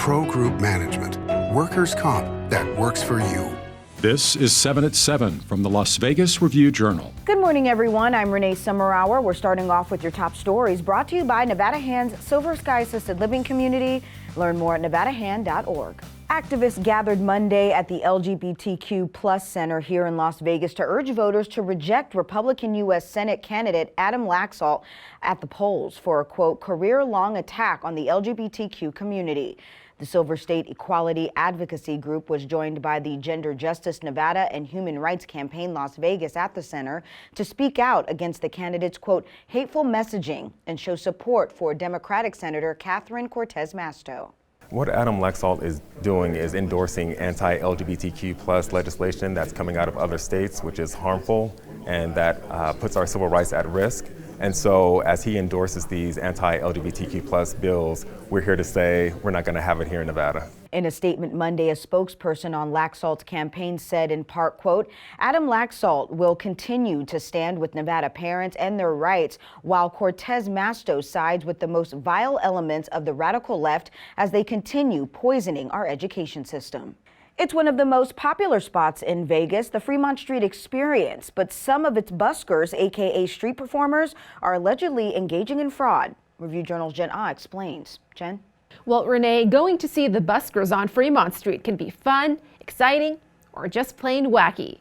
Pro Group Management. Workers' comp that works for you. This is 7 at 7 from the Las Vegas Review-Journal. Good morning, everyone. I'm Renee Summerhour. We're starting off with your top stories brought to you by Nevada Hand's Silver Sky Assisted Living Community. Learn more at nevadahand.org. Activists gathered Monday at the LGBTQ Plus Center here in Las Vegas to urge voters to reject Republican U.S. Senate candidate Adam Laxalt at the polls for a, quote, career-long attack on the LGBTQ community. The Silver State Equality Advocacy Group was joined by the Gender Justice Nevada and Human Rights Campaign Las Vegas at the center to speak out against the candidate's, quote, hateful messaging and show support for Democratic Senator Catherine Cortez Masto. What Adam Laxalt is doing is endorsing anti-LGBTQ plus legislation that's coming out of other states, which is harmful and that puts our civil rights at risk. And so as he endorses these anti-LGBTQ plus bills, we're here to say we're not going to have it here in Nevada. In a statement Monday, a spokesperson on Laxalt's campaign said in part, quote, Adam Laxalt will continue to stand with Nevada parents and their rights while Cortez Masto sides with the most vile elements of the radical left as they continue poisoning our education system. It's one of the most popular spots in Vegas, the Fremont Street experience, but some of its buskers, aka street performers, are allegedly engaging in fraud. Review-Journal's Jen Ah explains. Jen? Well, Renee, going to see the buskers on Fremont Street can be fun, exciting, or just plain wacky.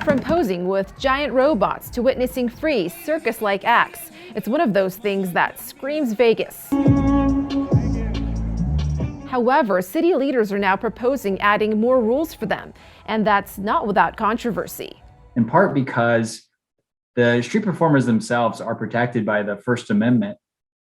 From posing with giant robots to witnessing free circus-like acts, it's one of those things that screams Vegas. However, city leaders are now proposing adding more rules for them, and that's not without controversy. In part because the street performers themselves are protected by the First Amendment,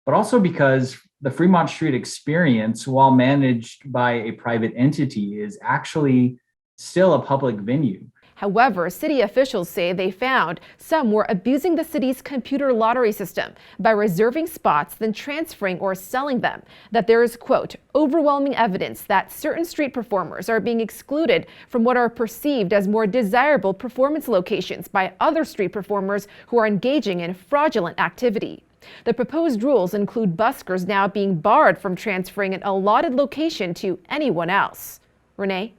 but also because the Fremont Street experience, while managed by a private entity, is actually still a public venue. However, city officials say they found some were abusing the city's computer lottery system by reserving spots, then transferring or selling them. That there is, quote, overwhelming evidence that certain street performers are being excluded from what are perceived as more desirable performance locations by other street performers who are engaging in fraudulent activity. The proposed rules include buskers now being barred from transferring an allotted location to anyone else. Renee?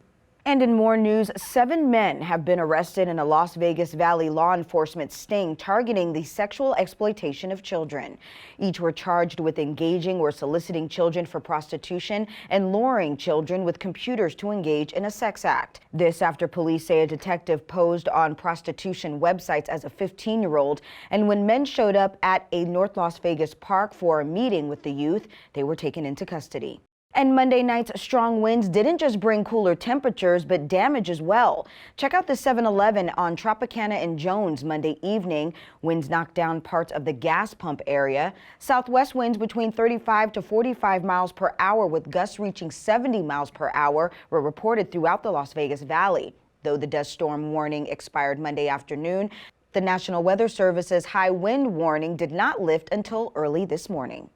And in more news, 7 men have been arrested in a Las Vegas Valley law enforcement sting targeting the sexual exploitation of children. Each were charged with engaging or soliciting children for prostitution and luring children with computers to engage in a sex act. This after police say a detective posed on prostitution websites as a 15-year-old, and when men showed up at a North Las Vegas park for a meeting with the youth, they were taken into custody. And Monday night's strong winds didn't just bring cooler temperatures, but damage as well. Check out the 7-Eleven on Tropicana and Jones Monday evening. Winds knocked down parts of the gas pump area. Southwest winds between 35 to 45 miles per hour with gusts reaching 70 miles per hour were reported throughout the Las Vegas Valley. Though the dust storm warning expired Monday afternoon, the National Weather Service's high wind warning did not lift until early this morning.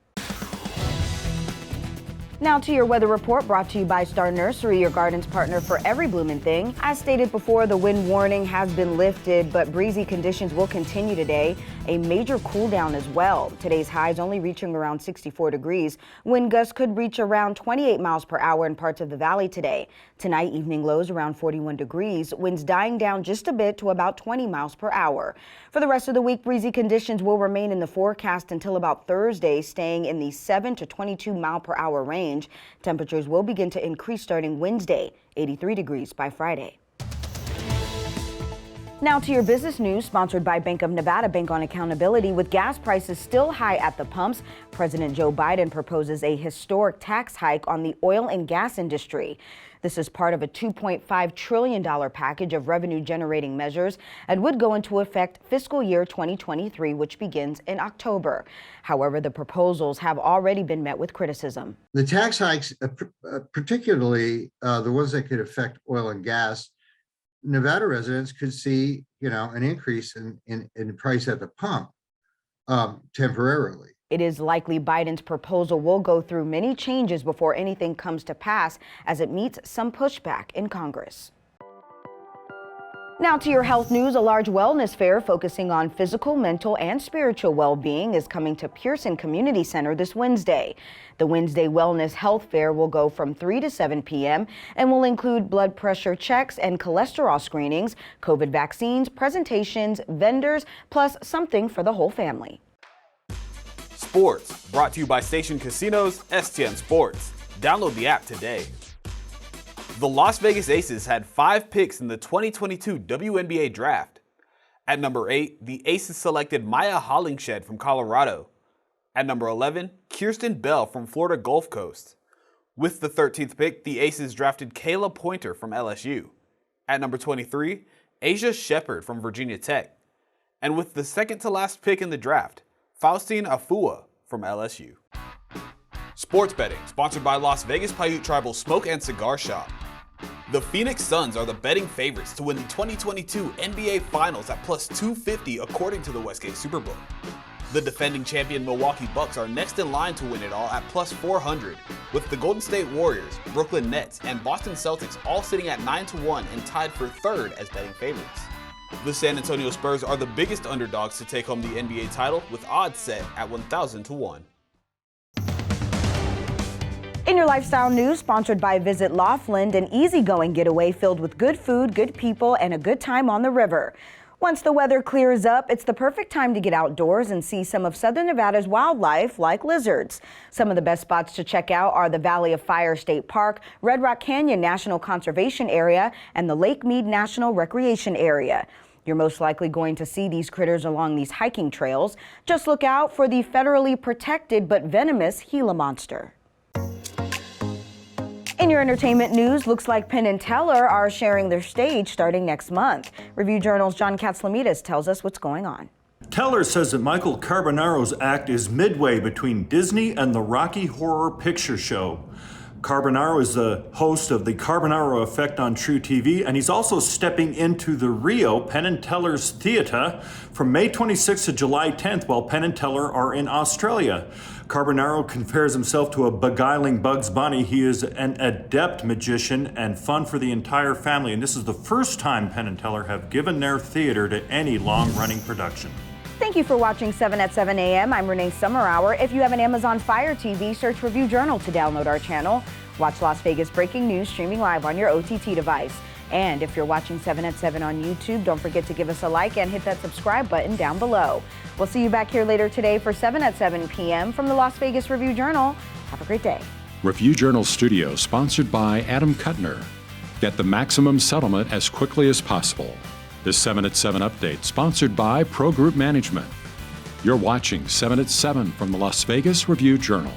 Now to your weather report brought to you by Star Nursery, your garden's partner for every blooming thing. As stated before, the wind warning has been lifted, but breezy conditions will continue today. A major cool down as well. Today's highs only reaching around 64 degrees. Wind gusts could reach around 28 miles per hour in parts of the valley today. Tonight, evening lows around 41 degrees. Winds dying down just a bit to about 20 miles per hour. For the rest of the week, breezy conditions will remain in the forecast until about Thursday, staying in the 7 to 22 mile per hour range. Temperatures will begin to increase starting Wednesday, 83 degrees by Friday. Now to your business news, sponsored by Bank of Nevada, Bank on Accountability. With gas prices still high at the pumps, President Joe Biden proposes a historic tax hike on the oil and gas industry. This is part of a $2.5 trillion package of revenue-generating measures and would go into effect fiscal year 2023, which begins in October. However, the proposals have already been met with criticism. The tax hikes, particularly the ones that could affect oil and gas, Nevada residents could see, an increase in price at the pump temporarily. It is likely Biden's proposal will go through many changes before anything comes to pass, as it meets some pushback in Congress. Now to your health news. A large wellness fair focusing on physical, mental, and spiritual well-being is coming to Pearson Community Center this Wednesday. The Wednesday Wellness Health Fair will go from 3 to 7 p.m. and will include blood pressure checks and cholesterol screenings, COVID vaccines, presentations, vendors, plus something for the whole family. Sports, brought to you by Station Casinos, STN Sports. Download the app today. The Las Vegas Aces had 5 picks in the 2022 WNBA draft. At number 8, the Aces selected Maya Hollingshed from Colorado. At number 11, Kirsten Bell from Florida Gulf Coast. With the 13th pick, the Aces drafted Kayla Pointer from LSU. At number 23, Asia Shepard from Virginia Tech. And with the second to last pick in the draft, Faustine Afua from LSU. Sports betting, sponsored by Las Vegas Paiute Tribal Smoke and Cigar Shop. The Phoenix Suns are the betting favorites to win the 2022 NBA Finals at plus 250 according to the Westgate Superbook. The defending champion Milwaukee Bucks are next in line to win it all at plus 400, with the Golden State Warriors, Brooklyn Nets, and Boston Celtics all sitting at 9-1 and tied for third as betting favorites. The San Antonio Spurs are the biggest underdogs to take home the NBA title, with odds set at 1,000-1. In your lifestyle news, sponsored by Visit Laughlin, an easygoing getaway filled with good food, good people, and a good time on the river. Once the weather clears up, it's the perfect time to get outdoors and see some of Southern Nevada's wildlife, like lizards. Some of the best spots to check out are the Valley of Fire State Park, Red Rock Canyon National Conservation Area, and the Lake Mead National Recreation Area. You're most likely going to see these critters along these hiking trails. Just look out for the federally protected but venomous Gila monster. In your entertainment news, looks like Penn and Teller are sharing their stage starting next month. Review Journal's John Katzlamidas tells us what's going on. Teller says that Michael Carbonaro's act is midway between Disney and the Rocky Horror Picture Show. Carbonaro is the host of the Carbonaro Effect on True TV, and he's also stepping into the Rio Penn and Teller's Theatre from May 26th to July 10th while Penn and Teller are in Australia. Carbonaro compares himself to a beguiling Bugs Bunny. He is an adept magician and fun for the entire family, and this is the first time Penn and Teller have given their theater to any long-running production. Thank you for watching 7 at 7 a.m. I'm Renee Summerhour. If you have an Amazon Fire TV, search Review Journal to download our channel. Watch Las Vegas breaking news streaming live on your OTT device. And if you're watching 7 at 7 on YouTube, don't forget to give us a like and hit that subscribe button down below. We'll see you back here later today for 7 at 7 p.m. from the Las Vegas Review Journal. Have a great day. Review Journal Studio, sponsored by Adam Kuttner. Get the maximum settlement as quickly as possible. This 7 at 7 update, sponsored by Pro Group Management. You're watching 7 at 7 from the Las Vegas Review Journal.